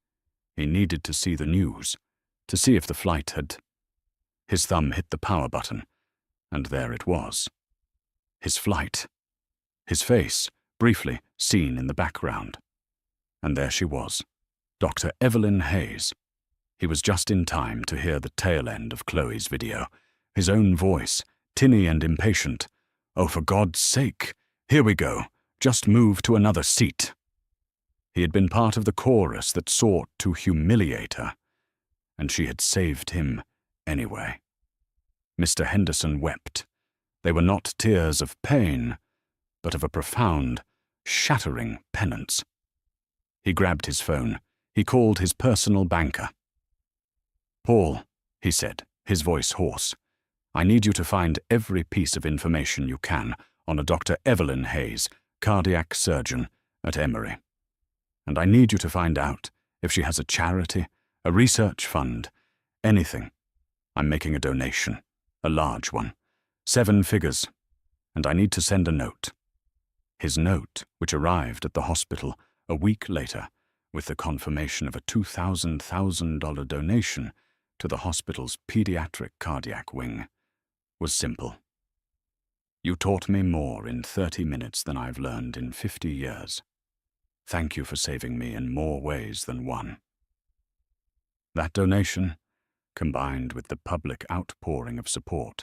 He needed to see the news, to see if the flight had... His thumb hit the power button, and there it was. His flight. His face, briefly seen in the background. And there she was, Dr. Evelyn Hayes. He was just in time to hear the tail end of Chloe's video, his own voice, tinny and impatient. "Oh, for God's sake, here we go. Just move to another seat." He had been part of the chorus that sought to humiliate her, and she had saved him anyway. Mr. Henderson wept. They were not tears of pain, but of a profound, shattering penance. He grabbed his phone. He called his personal banker. "Paul," he said, his voice hoarse, "I need you to find every piece of information you can on a Dr. Evelyn Hayes, cardiac surgeon at Emory. And I need you to find out if she has a charity, a research fund, anything. I'm making a donation, a large one, 7 figures, and I need to send a note." His note, which arrived at the hospital a week later, with the confirmation of a $2,000 donation to the hospital's pediatric cardiac wing, was simple. "You taught me more in 30 minutes than I've learned in 50 years. Thank you for saving me in more ways than one." That donation, combined with the public outpouring of support,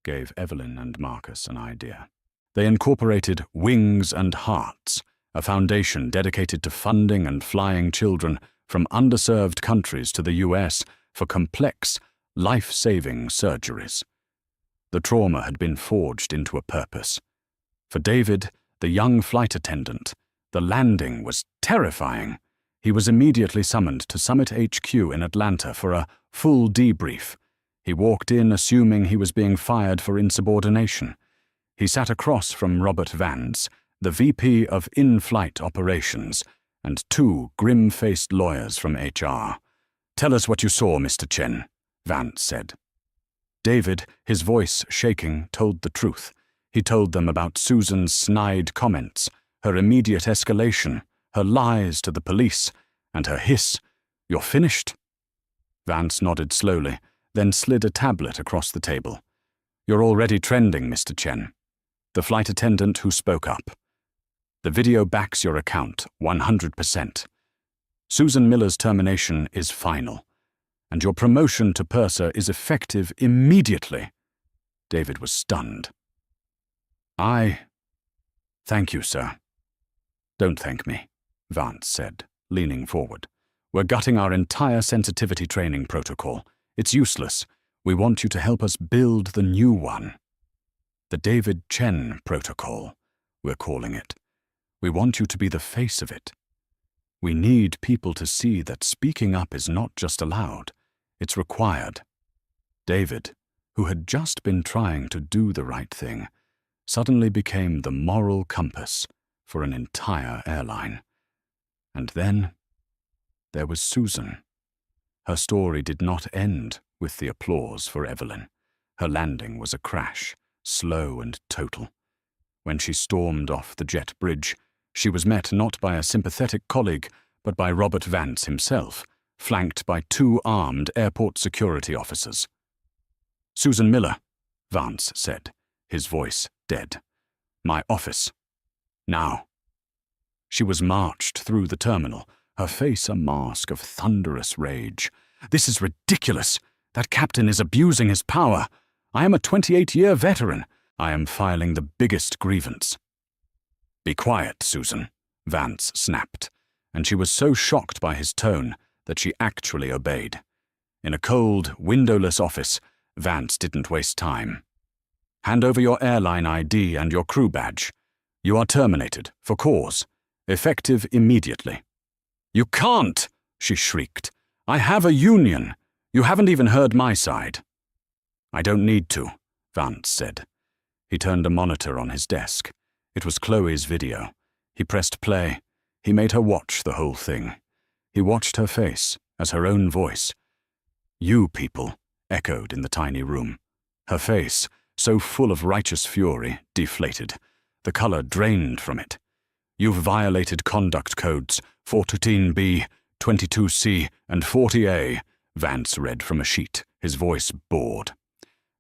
gave Evelyn and Marcus an idea. They incorporated Wings and Hearts, a foundation dedicated to funding and flying children from underserved countries to the US for complex, life-saving surgeries. The trauma had been forged into a purpose. For David, the young flight attendant, the landing was terrifying. He was immediately summoned to Summit HQ in Atlanta for a full debrief. He walked in assuming he was being fired for insubordination. He sat across from Robert Vance, the VP of In-Flight Operations, and 2 grim-faced lawyers from HR. "Tell us what you saw, Mr. Chen," Vance said. David, his voice shaking, told the truth. He told them about Susan's snide comments, her immediate escalation, her lies to the police, and her hiss, "You're finished?" Vance nodded slowly, then slid a tablet across the table. "You're already trending, Mr. Chen." The flight attendant who spoke up. "The video backs your account 100%. Susan Miller's termination is final, and your promotion to purser is effective immediately." David was stunned. Thank you, sir." "Don't thank me," Vance said, leaning forward. "We're gutting our entire sensitivity training protocol. It's useless. We want you to help us build the new one. The David Chen Protocol, we're calling it. We want you to be the face of it. We need people to see that speaking up is not just allowed, it's required." David, who had just been trying to do the right thing, suddenly became the moral compass for an entire airline. And then there was Susan. Her story did not end with the applause for Evelyn. Her landing was a crash, slow and total. When she stormed off the jet bridge, she was met not by a sympathetic colleague, but by Robert Vance himself, flanked by 2 armed airport security officers. "Susan Miller," Vance said, his voice dead. "My office. Now." She was marched through the terminal, her face a mask of thunderous rage. "This is ridiculous. That captain is abusing his power. I am a 28-year veteran. I am filing the biggest grievance." "Be quiet, Susan," Vance snapped, and she was so shocked by his tone that she actually obeyed. In a cold, windowless office, Vance didn't waste time. "Hand over your airline ID and your crew badge. You are terminated, for cause, effective immediately." "You can't!" she shrieked. "I have a union. You haven't even heard my side." "I don't need to," Vance said. He turned a monitor on his desk. It was Chloe's video. He pressed play. He made her watch the whole thing. He watched her face as her own voice. "You people," echoed in the tiny room. Her face, so full of righteous fury, deflated. The color drained from it. "You've violated conduct codes 413B, 22C, and 40A, Vance read from a sheet, his voice bored.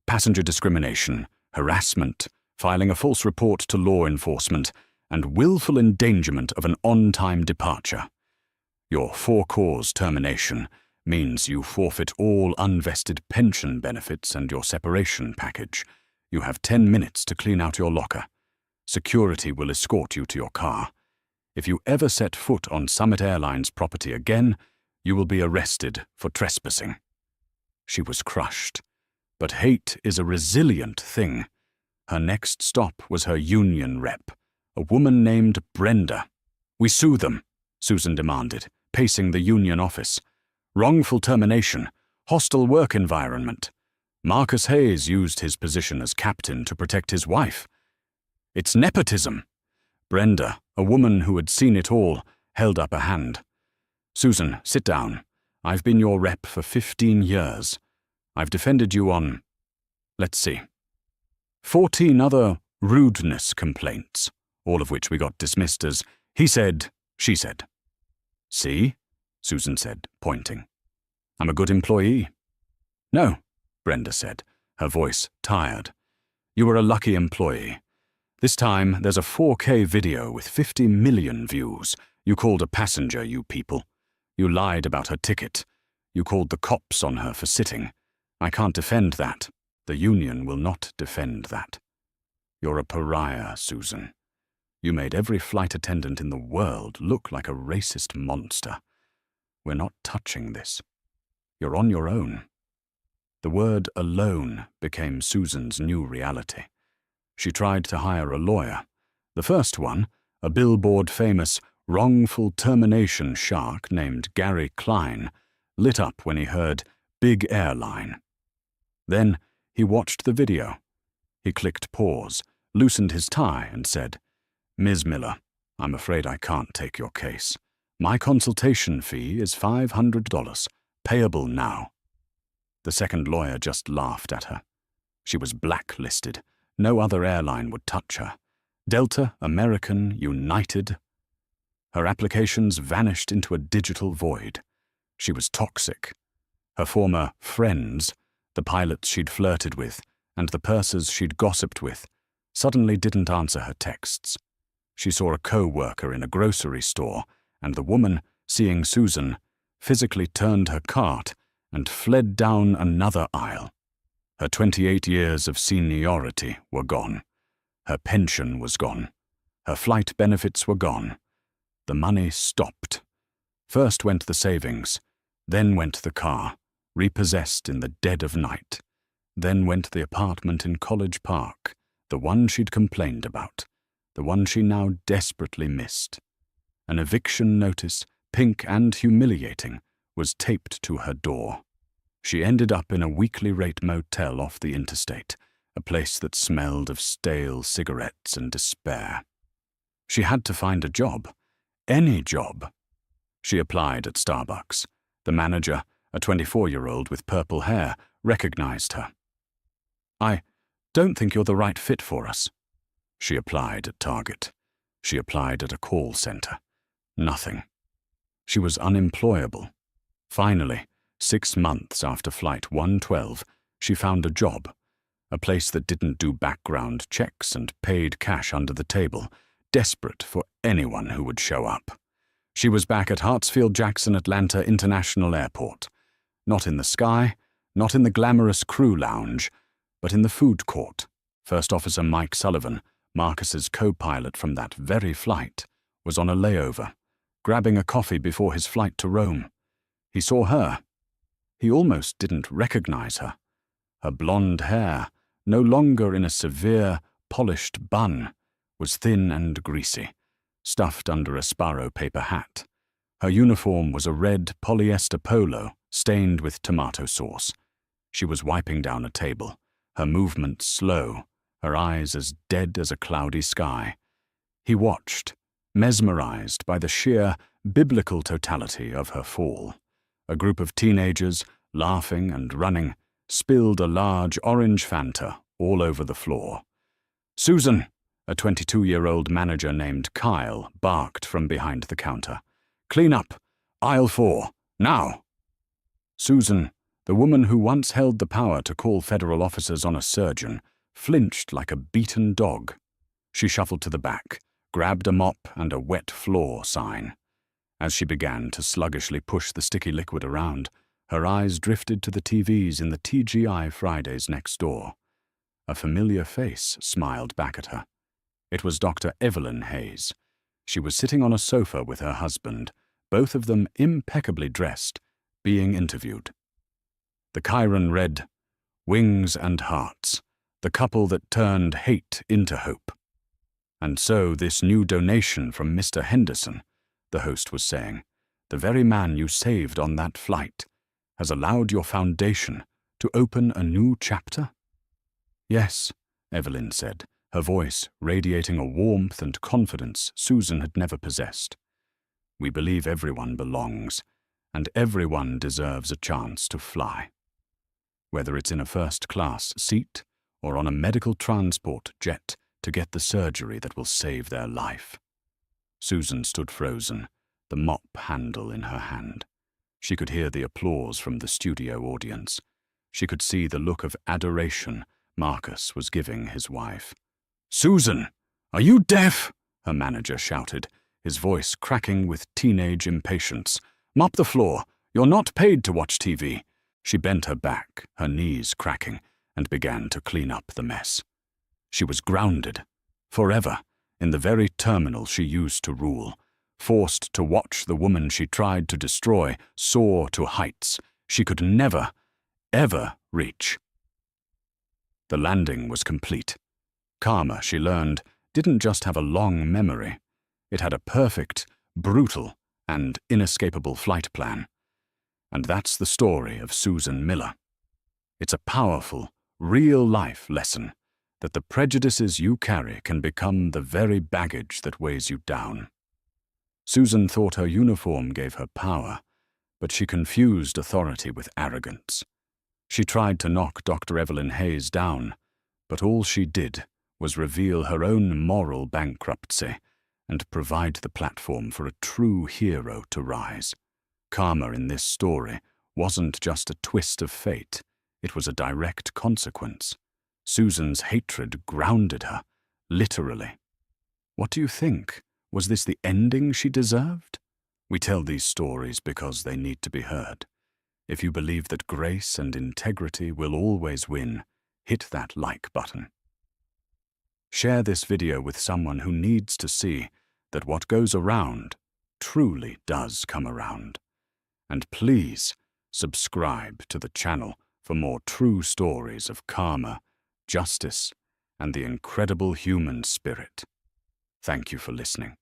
"Passenger discrimination, harassment, filing a false report to law enforcement, and willful endangerment of an on-time departure. Your for-cause termination means you forfeit all unvested pension benefits and your separation package. You have 10 minutes to clean out your locker. Security will escort you to your car. If you ever set foot on Summit Airlines property again, you will be arrested for trespassing." She was crushed. But hate is a resilient thing. Her next stop was her union rep, a woman named Brenda. "We sue them," Susan demanded, pacing the union office. "Wrongful termination, hostile work environment. Marcus Hayes used his position as captain to protect his wife. It's nepotism." Brenda, a woman who had seen it all, held up a hand. "Susan, sit down. I've been your rep for 15 years. I've defended you on, let's see, 14 other rudeness complaints, all of which we got dismissed as he said, she said." "See?" Susan said, pointing. "I'm a good employee." "No," Brenda said, her voice tired. "You were a lucky employee. This time there's a 4K video with 50 million views. You called a passenger, you people. You lied about her ticket. You called the cops on her for sitting. I can't defend that. The union will not defend that. You're a pariah, Susan. You made every flight attendant in the world look like a racist monster. We're not touching this. You're on your own." The word alone became Susan's new reality. She tried to hire a lawyer. The first one, a Billboard-famous wrongful termination shark named Gary Klein, lit up when he heard Big Airline. Then he watched the video. He clicked pause, loosened his tie, and said, "Ms. Miller, I'm afraid I can't take your case. My consultation fee is $500, payable now." The second lawyer just laughed at her. She was blacklisted. No other airline would touch her. Delta, American, United. Her applications vanished into a digital void. She was toxic. Her former friends, the pilots she'd flirted with, and the pursers she'd gossiped with, suddenly didn't answer her texts. She saw a co-worker in a grocery store, and the woman, seeing Susan, physically turned her cart and fled down another aisle. Her 28 years of seniority were gone. Her pension was gone. Her flight benefits were gone. The money stopped. First went the savings, then went the car, repossessed in the dead of night. Then went the apartment in College Park, the one she'd complained about, the one she now desperately missed. An eviction notice, pink and humiliating, was taped to her door. She ended up in a weekly rate motel off the interstate, a place that smelled of stale cigarettes and despair. She had to find a job. Any job. She applied at Starbucks. The manager, a 24-year-old with purple hair, recognized her. "I don't think you're the right fit for us." She applied at Target. She applied at a call center. Nothing. She was unemployable. Finally, 6 months after Flight 112, she found a job, a place that didn't do background checks and paid cash under the table, desperate for anyone who would show up. She was back at Hartsfield-Jackson Atlanta International Airport. Not in the sky, not in the glamorous crew lounge, but in the food court. First Officer Mike Sullivan, Marcus's co-pilot from that very flight, was on a layover, grabbing a coffee before his flight to Rome. He saw her. He almost didn't recognize her. Her blonde hair, no longer in a severe, polished bun, was thin and greasy, stuffed under a Sparrow paper hat. Her uniform was a red polyester polo stained with tomato sauce. She was wiping down a table, her movements slow, her eyes as dead as a cloudy sky. He watched, mesmerized by the sheer, biblical totality of her fall. A group of teenagers, laughing and running, spilled a large orange Fanta all over the floor. "Susan!" a 22-year-old manager named Kyle barked from behind the counter. "Clean up! Aisle 4! Now!" Susan, the woman who once held the power to call federal officers on a surgeon, flinched like a beaten dog. She shuffled to the back, grabbed a mop and a wet floor sign. As she began to sluggishly push the sticky liquid around, her eyes drifted to the TVs in the TGI Fridays next door. A familiar face smiled back at her. It was Dr. Evelyn Hayes. She was sitting on a sofa with her husband, both of them impeccably dressed, being interviewed. The chyron read, "Wings and Hearts, the couple that turned hate into hope." "And so this new donation from Mr. Henderson," the host was saying, "the very man you saved on that flight, has allowed your foundation to open a new chapter?" "Yes," Evelyn said, her voice radiating a warmth and confidence Susan had never possessed. "We believe everyone belongs, and everyone deserves a chance to fly. Whether it's in a first-class seat or on a medical transport jet to get the surgery that will save their life." Susan stood frozen, the mop handle in her hand. She could hear the applause from the studio audience. She could see the look of adoration Marcus was giving his wife. "Susan, are you deaf?" her manager shouted, his voice cracking with teenage impatience. "Mop the floor. You're not paid to watch TV." She bent her back, her knees cracking, and began to clean up the mess. She was grounded, forever, in the very terminal she used to rule, forced to watch the woman she tried to destroy soar to heights she could never, ever reach. The landing was complete. Karma, she learned, didn't just have a long memory. It had a perfect, brutal, and inescapable flight plan. And that's the story of Susan Miller. It's a powerful, real-life lesson that the prejudices you carry can become the very baggage that weighs you down. Susan thought her uniform gave her power, but she confused authority with arrogance. She tried to knock Dr. Evelyn Hayes down, but all she did was reveal her own moral bankruptcy and provide the platform for a true hero to rise. Karma in this story wasn't just a twist of fate, it was a direct consequence. Susan's hatred grounded her, literally. What do you think? Was this the ending she deserved? We tell these stories because they need to be heard. If you believe that grace and integrity will always win, hit that like button. Share this video with someone who needs to see that what goes around truly does come around. And please subscribe to the channel for more true stories of karma, justice, and the incredible human spirit. Thank you for listening.